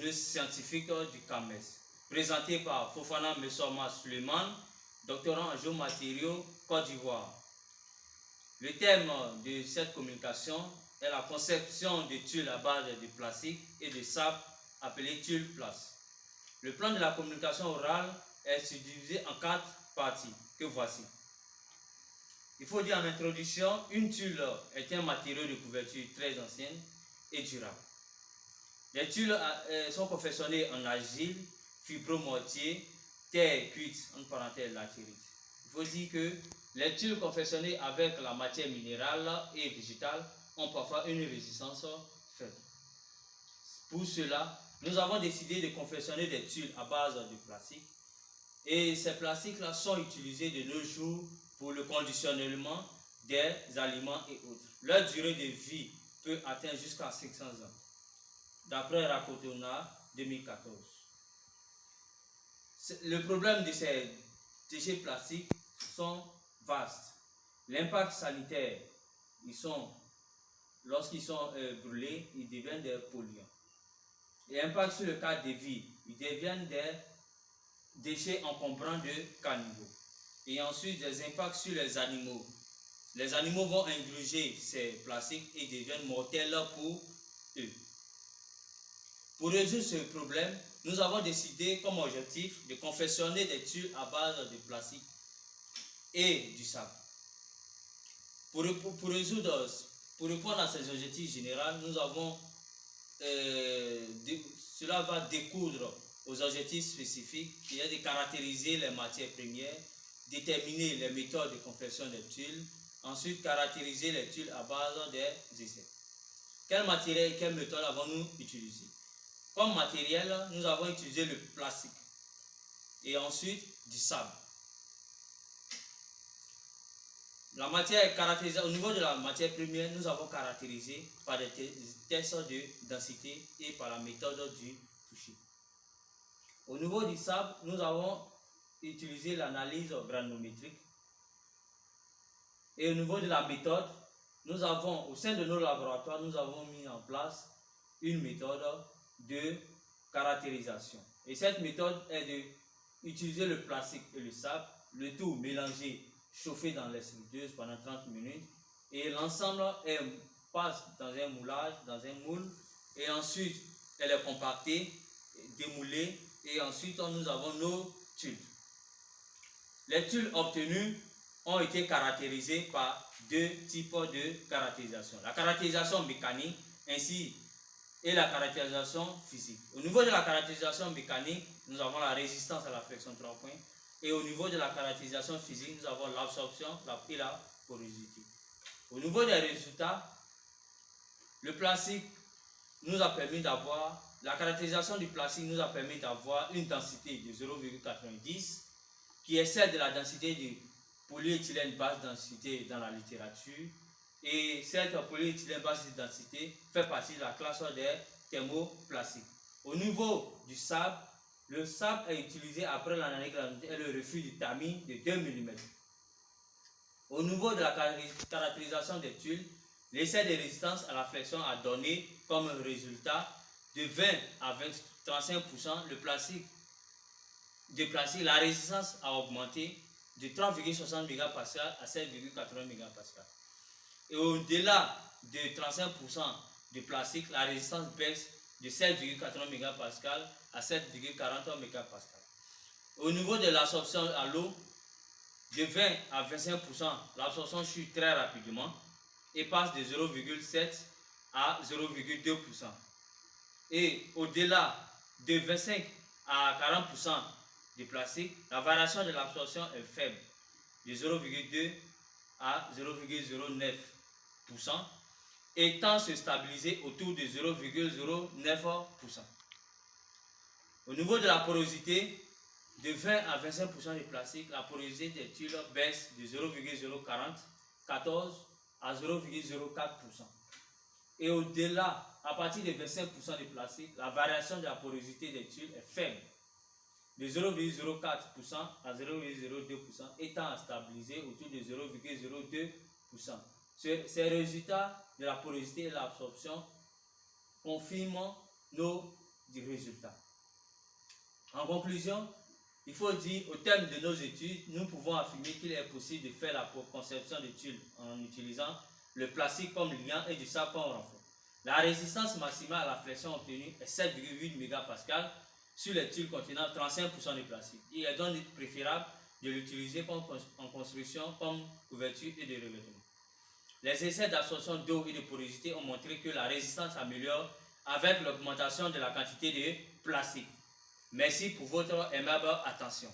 deux scientifiques du CAMES, présenté par Fofana Messorma Suleiman, doctorant en géomatériaux, Côte d'Ivoire. Le thème de cette communication est la conception de tuiles à base de plastique et de sable appelées tuiles place. Le plan de la communication orale est subdivisé en 4 parties que voici. Il faut dire en introduction, une tuile est un matériau de couverture très ancien et durable. Les tuiles sont confectionnées en argile, fibromortier, terre cuite, entre parenthèses latérite. Il faut dire que les tuiles confectionnées avec la matière minérale et végétale ont parfois une résistance faible. Pour cela, nous avons décidé de confectionner des tuiles à base de plastique. Et ces plastiques-là sont utilisés de nos jours pour le conditionnement des aliments et autres. Leur durée de vie peut atteindre jusqu'à 500 ans, d'après Rakotona 2014. Le problème de ces déchets plastiques sont vastes. L'impact sanitaire, lorsqu'ils sont brûlés, ils deviennent des polluants. L'impact sur le cadre de vie, ils deviennent des déchets encombrants de cannibaux. Et ensuite, des impacts sur les animaux. Les animaux vont ingurgiter ces plastiques et deviennent mortels pour eux. Pour résoudre ce problème, nous avons décidé comme objectif de confectionner des tuiles à base de plastique et du sable. Pour répondre à ces objectifs généraux, nous avons cela va découdre aux objectifs spécifiques, qui est de caractériser les matières premières, déterminer les méthodes de confection des tuiles, ensuite caractériser les tuiles à base des essais. Quel matériel et quelle méthode avons-nous utilisé? Comme matériel, nous avons utilisé le plastique et ensuite du sable. La matière est caractérisée, au niveau de la matière première, nous avons caractérisé par des tests de densité et par la méthode du toucher. Au niveau du sable, nous avons utilisé l'analyse granulométrique. Et au niveau de la méthode, nous avons, au sein de nos laboratoires, nous avons mis en place une méthode de caractérisation. Et cette méthode est d'utiliser le plastique et le sable, le tout mélangé, chauffé dans les friteuse pendant 30 minutes. Et l'ensemble passe dans un moulage, dans un moule. Et ensuite, elle est compactée, démoulée. Et ensuite, nous avons nos tuiles. Les tuiles obtenues ont été caractérisées par deux types de caractérisation. La caractérisation mécanique ainsi et la caractérisation physique. Au niveau de la caractérisation mécanique, nous avons la résistance à la flexion 3 points. Et au niveau de la caractérisation physique, nous avons l'absorption et la porosité. Au niveau des résultats, le plastique nous a permis d'avoir, la caractérisation du plastique nous a permis d'avoir une densité de 0,90 qui est celle de la densité du polyéthylène basse densité dans la littérature. Et cette polyéthylène basse densité fait partie de la classe des thermoplastiques. Au niveau du sable, le sable est utilisé après l'analyse granulométrique et le refus du tamis de 2 mm. Au niveau de la caractérisation des tuiles, l'essai de résistance à la flexion a donné comme résultat de 20 à 35% le plastique. La résistance a augmenté de 3,60 MPa à 7,80 MPa. Et au-delà de 35% de plastique, la résistance baisse de 7,80 MPa à 7,40 MPa. Au niveau de l'absorption à l'eau, de 20 à 25%, l'absorption chute très rapidement et passe de 0,7 à 0,2%. Et au-delà de 25 à 40% de plastique, la variation de l'absorption est faible, de 0,2 à 0,09%, et tend à se stabiliser autour de 0,09%. Au niveau de la porosité, de 20 à 25% de plastique, la porosité des tuiles baisse de 0,014 à 0,04%. Et au-delà, à partir de 25% de plastique, la variation de la porosité des tuiles est faible, de 0,04% à 0,02%, étant à stabiliser autour de 0,02%. Ces résultats de la porosité et de l'absorption confirment nos du résultat. En conclusion, il faut dire, au terme de nos études, nous pouvons affirmer qu'il est possible de faire la conception de tuiles en utilisant le plastique comme liant et du sable comme renfort. La résistance maximale à la flexion obtenue est 7,8 MPa sur les tuiles contenant 35% de plastique. Il est donc préférable de l'utiliser en construction comme couverture et de revêtement. Les essais d'absorption d'eau et de porosité ont montré que la résistance s'améliore avec l'augmentation de la quantité de plastique. Merci pour votre aimable attention.